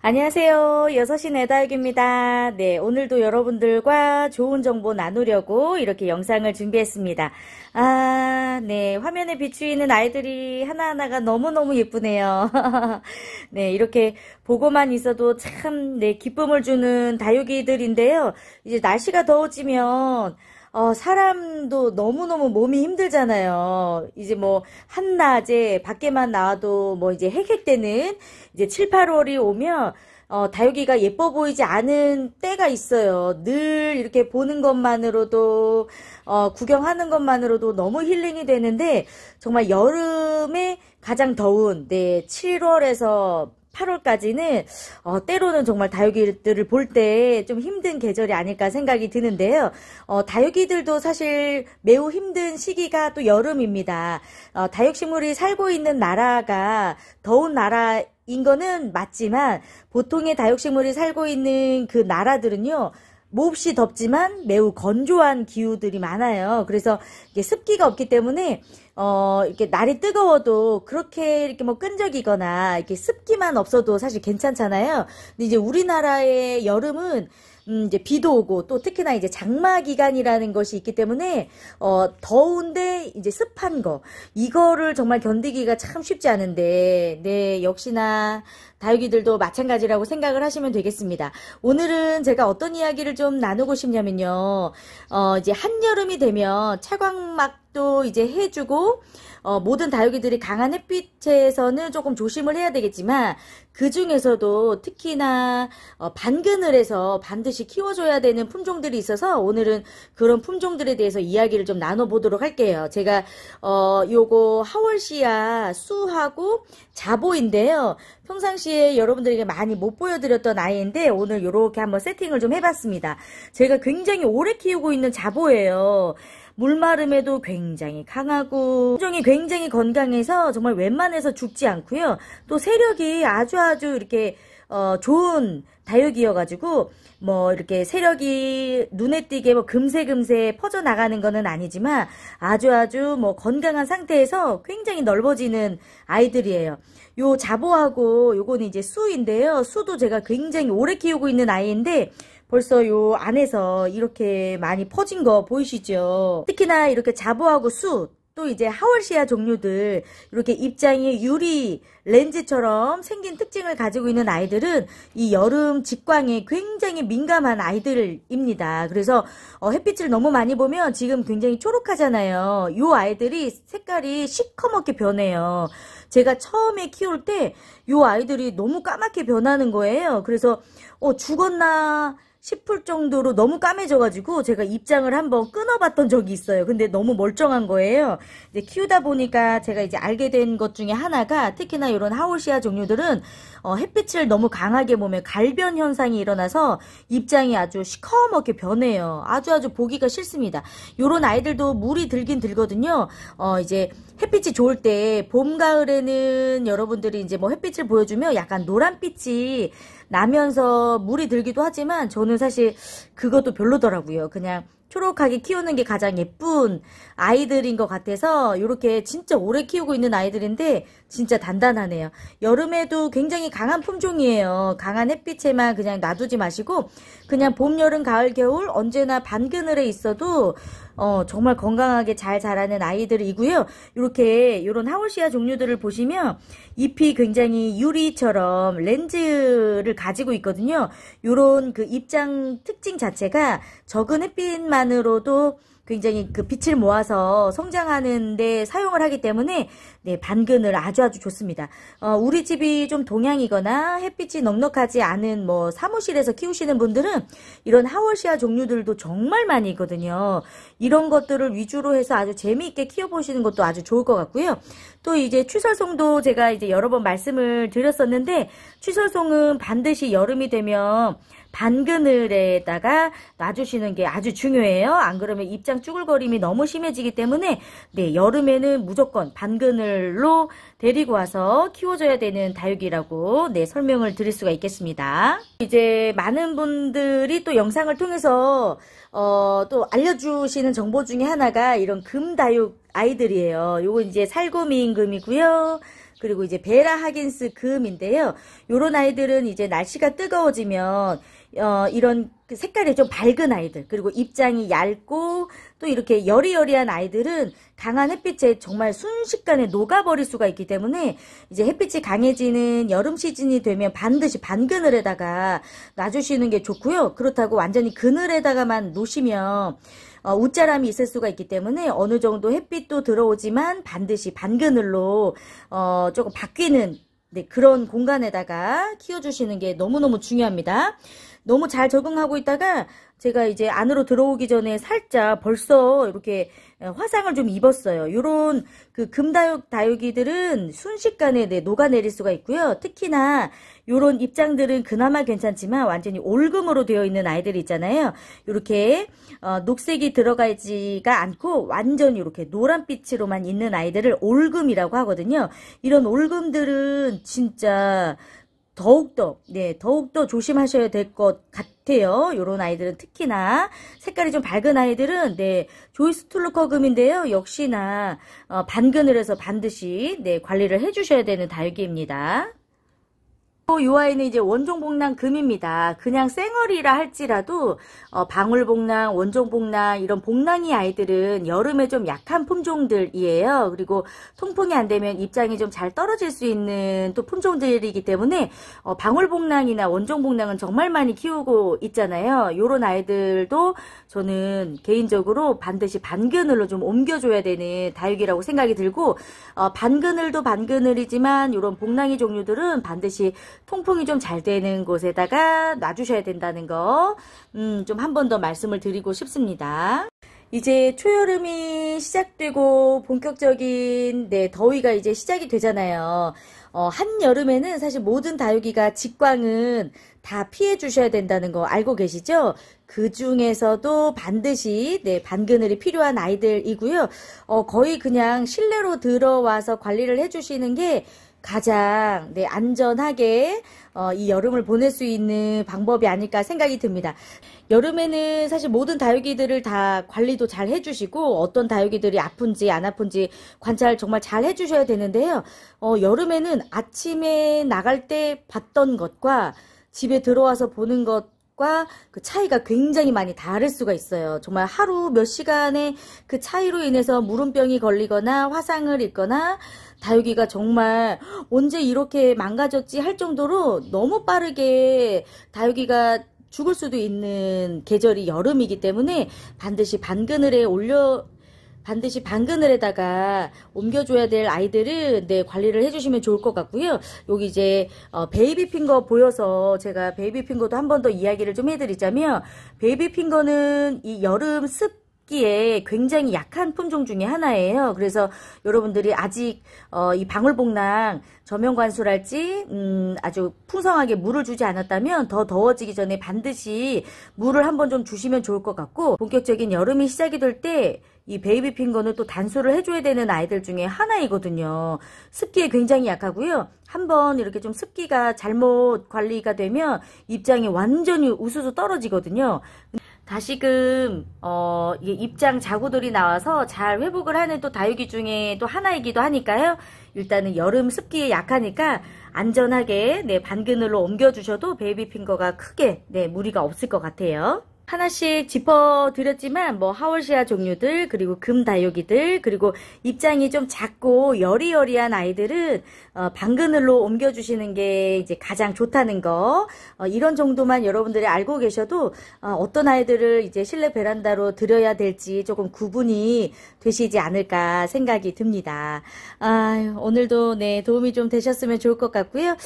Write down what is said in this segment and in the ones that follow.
안녕하세요. 6시 내다육입니다. 네, 오늘도 여러분들과 좋은 정보 나누려고 이렇게 영상을 준비했습니다. 네, 화면에 비추이는 아이들이 하나하나가 너무너무 예쁘네요. 네, 이렇게 보고만 있어도 참, 네, 기쁨을 주는 다육이들인데요. 이제 날씨가 더워지면 사람도 너무너무 몸이 힘들잖아요. 이제 뭐, 한낮에 밖에만 나와도 뭐 이제 헥헥대는 이제 7, 8월이 오면, 다육이가 예뻐 보이지 않은 때가 있어요. 늘 이렇게 보는 것만으로도, 구경하는 것만으로도 너무 힐링이 되는데, 정말 여름에 가장 더운, 네, 7월에서 8월까지는 때로는 정말 다육이들을 볼 때 좀 힘든 계절이 아닐까 생각이 드는데요. 다육이들도 사실 매우 힘든 시기가 또 여름입니다. 다육식물이 살고 있는 나라가 더운 나라인 거는 맞지만 보통의 다육식물이 살고 있는 그 나라들은요. 몹시 덥지만 매우 건조한 기후들이 많아요. 그래서 이게 습기가 없기 때문에 이렇게 날이 뜨거워도 그렇게 이렇게 뭐 끈적이거나 이렇게 습기만 없어도 사실 괜찮잖아요. 근데 이제 우리나라의 여름은 이제 비도 오고 또 특히나 이제 장마 기간이라는 것이 있기 때문에 더운데 이제 습한 거 이거를 정말 견디기가 참 쉽지 않은데 네 역시나 다육이들도 마찬가지라고 생각을 하시면 되겠습니다. 오늘은 제가 어떤 이야기를 좀 나누고 싶냐면요. 이제 한여름이 되면 차광막도 이제 해주고 모든 다육이들이 강한 햇빛에서는 조금 조심을 해야 되겠지만 그 중에서도 특히나 반그늘에서 반드시 키워줘야 되는 품종들이 있어서 오늘은 그런 품종들에 대해서 이야기를 좀 나눠보도록 할게요. 제가 요거 하월시아 수하고 자보인데요. 평상시에 여러분들에게 많이 못 보여드렸던 아이인데 오늘 요렇게 한번 세팅을 좀 해봤습니다. 제가 굉장히 오래 키우고 있는 자보예요. 물마름에도 굉장히 강하고 품종이 굉장히 건강해서 정말 웬만해서 죽지 않고요. 또 세력이 아주 이렇게 좋은 다육이여가지고 뭐 이렇게 세력이 눈에 띄게 뭐 금세 퍼져나가는 거는 아니지만 아주 뭐 건강한 상태에서 굉장히 넓어지는 아이들이에요. 요 자보하고 요거는 이제 수인데요. 수도 제가 굉장히 오래 키우고 있는 아이인데 벌써 요 안에서 이렇게 많이 퍼진 거 보이시죠? 특히나 이렇게 자보하고 수, 또 이제 하월시아 종류들 이렇게 입장이 유리 렌즈처럼 생긴 특징을 가지고 있는 아이들은 이 여름 직광에 굉장히 민감한 아이들입니다. 그래서 햇빛을 너무 많이 보면 지금 굉장히 초록하잖아요. 이 아이들이 색깔이 시커멓게 변해요. 제가 처음에 키울 때 이 아이들이 너무 까맣게 변하는 거예요. 그래서 죽었나 싶을 정도로 너무 까매져가지고 제가 입장을 한번 끊어봤던 적이 있어요. 근데 너무 멀쩡한 거예요. 이제 키우다 보니까 제가 이제 알게 된 것 중에 하나가 특히나 이런 하월시아 종류들은 햇빛을 너무 강하게 보면 갈변 현상이 일어나서 입장이 아주 시커멓게 변해요. 아주 보기가 싫습니다. 요런 아이들도 물이 들긴 들거든요. 이제 햇빛이 좋을 때 봄, 가을에는 여러분들이 이제 뭐 햇빛을 보여주면 약간 노란빛이 나면서 물이 들기도 하지만 저는 사실 그것도 별로더라고요. 그냥 초록하게 키우는 게 가장 예쁜 아이들인 것 같아서 이렇게 진짜 오래 키우고 있는 아이들인데 진짜 단단하네요. 여름에도 굉장히 강한 품종이에요. 강한 햇빛에만 그냥 놔두지 마시고 그냥 봄, 여름, 가을, 겨울 언제나 반그늘에 있어도 정말 건강하게 잘 자라는 아이들이고요. 이렇게 이런 하월시아 종류들을 보시면 잎이 굉장히 유리처럼 렌즈를 가지고 있거든요. 이런 그 입장 특징 자체가 적은 햇빛만으로도 굉장히 그 빛을 모아서 성장하는 데 사용을 하기 때문에 네, 반그늘 아주 좋습니다. 우리 집이 좀 동향이거나 햇빛이 넉넉하지 않은 뭐 사무실에서 키우시는 분들은 이런 하월시아 종류들도 정말 많이 있거든요. 이런 것들을 위주로 해서 아주 재미있게 키워보시는 것도 아주 좋을 것 같고요. 또 이제 취설송도 제가 이제 여러 번 말씀을 드렸었는데 취설송은 반드시 여름이 되면 반그늘에다가 놔주시는 게 아주 중요해요. 안 그러면 입장 쭈글거림이 너무 심해지기 때문에 네, 여름에는 무조건 반그늘로 데리고 와서 키워줘야 되는 다육이라고 네, 설명을 드릴 수가 있겠습니다. 이제 많은 분들이 또 영상을 통해서 또 알려주시는 정보 중에 하나가 이런 금다육 아이들이에요. 요거 이제 살구미임금이고요. 그리고 이제 베라 하긴스 금인데요. 요런 아이들은 이제 날씨가 뜨거워지면 이런 색깔이 좀 밝은 아이들, 그리고 입장이 얇고 또 이렇게 여리여리한 아이들은 강한 햇빛에 정말 순식간에 녹아버릴 수가 있기 때문에 이제 햇빛이 강해지는 여름 시즌이 되면 반드시 반그늘에다가 놔주시는 게 좋고요. 그렇다고 완전히 그늘에다가만 놓으시면 웃자람이 있을 수가 있기 때문에 어느 정도 햇빛도 들어오지만 반드시 반그늘로 조금 바뀌는 그런 공간에다가 키워주시는 게 너무너무 중요합니다. 너무 잘 적응하고 있다가 제가 이제 안으로 들어오기 전에 살짝 벌써 이렇게 화상을 좀 입었어요. 요런 그 금다육이들은 순식간에 녹아내릴 수가 있고요. 특히나 요런 입장들은 그나마 괜찮지만 완전히 올금으로 되어 있는 아이들이 있잖아요. 요렇게 녹색이 들어가지가 않고 완전히 이렇게 노란빛으로만 있는 아이들을 올금이라고 하거든요. 이런 올금들은 진짜 더욱더 조심하셔야 될 것 같아요. 요런 아이들은 특히나 색깔이 좀 밝은 아이들은 조이스 툴루커 금인데요. 역시나 반그늘에서 반드시 관리를 해주셔야 되는 다육이입니다. 요 아이는 이제 원종복랑 금입니다. 그냥 쌩얼이라 할지라도 방울복랑, 원종복랑 이런 복랑이 아이들은 여름에 좀 약한 품종들이에요. 그리고 통풍이 안 되면 입장이 좀 잘 떨어질 수 있는 또 품종들이기 때문에 방울복랑이나 원종복랑은 정말 많이 키우고 있잖아요. 요런 아이들도 저는 개인적으로 반드시 반그늘로 좀 옮겨줘야 되는 다육이라고 생각이 들고 반그늘도 반그늘이지만 요런 복랑이 종류들은 반드시 통풍이 좀 잘 되는 곳에다가 놔주셔야 된다는 거 좀 한 번 더 말씀을 드리고 싶습니다. 이제 초여름이 시작되고 본격적인 더위가 이제 시작이 되잖아요. 한여름에는 사실 모든 다육이가 직광은 다 피해 주셔야 된다는 거 알고 계시죠? 그 중에서도 반드시 반그늘이 필요한 아이들이고요. 거의 그냥 실내로 들어와서 관리를 해주시는 게 가장 안전하게 이 여름을 보낼 수 있는 방법이 아닐까 생각이 듭니다. 여름에는 사실 모든 다육이들을 다 관리도 잘 해주시고 어떤 다육이들이 아픈지 안 아픈지 관찰 정말 잘 해주셔야 되는데요. 여름에는 아침에 나갈 때 봤던 것과 집에 들어와서 보는 것과 그 차이가 굉장히 많이 다를 수가 있어요. 정말 하루 몇 시간의 그 차이로 인해서 무름병이 걸리거나 화상을 입거나 다육이가 정말 언제 이렇게 망가졌지 할 정도로 너무 빠르게 다육이가 죽을 수도 있는 계절이 여름이기 때문에 반드시 반그늘에다가 옮겨줘야 될 아이들은 관리를 해주시면 좋을 것 같고요. 여기 이제 베이비핑거 보여서 제가 베이비핑거도 한 번 더 이야기를 좀 해드리자면 베이비핑거는 이 여름 습기에 굉장히 약한 품종 중에 하나예요. 그래서 여러분들이 아직 이 방울복랑 저면관수랄지 아주 풍성하게 물을 주지 않았다면 더 더워지기 전에 반드시 물을 한번 좀 주시면 좋을 것 같고 본격적인 여름이 시작이 될 때 이 베이비핑거는 또 단수를 해줘야 되는 아이들 중에 하나이거든요. 습기에 굉장히 약하고요. 한번 이렇게 좀 습기가 잘못 관리가 되면 입장이 완전히 우수수 떨어지거든요. 다시금 입장 자구들이 나와서 잘 회복을 하는 또 다육이 중에 또 하나이기도 하니까요. 일단은 여름 습기에 약하니까 안전하게 반그늘로 옮겨주셔도 베이비핑거가 크게 무리가 없을 것 같아요. 하나씩 짚어드렸지만 뭐 하월시아 종류들 그리고 금다육이들 그리고 입장이 좀 작고 여리여리한 아이들은 방그늘로 옮겨주시는 게 이제 가장 좋다는 거 이런 정도만 여러분들이 알고 계셔도 어떤 아이들을 이제 실내 베란다로 들여야 될지 조금 구분이 되시지 않을까 생각이 듭니다. 오늘도 도움이 좀 되셨으면 좋을 것 같고요.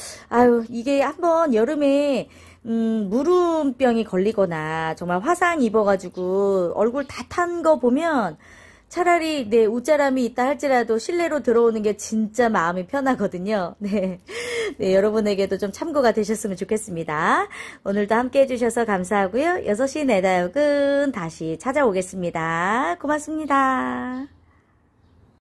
이게 한번 여름에 무름병이 걸리거나 정말 화상 입어가지고 얼굴 다 탄 거 보면 차라리 웃자람이 있다 할지라도 실내로 들어오는 게 진짜 마음이 편하거든요. 여러분에게도 좀 참고가 되셨으면 좋겠습니다. 오늘도 함께 해주셔서 감사하고요. 6시 내 다육은 다시 찾아오겠습니다. 고맙습니다.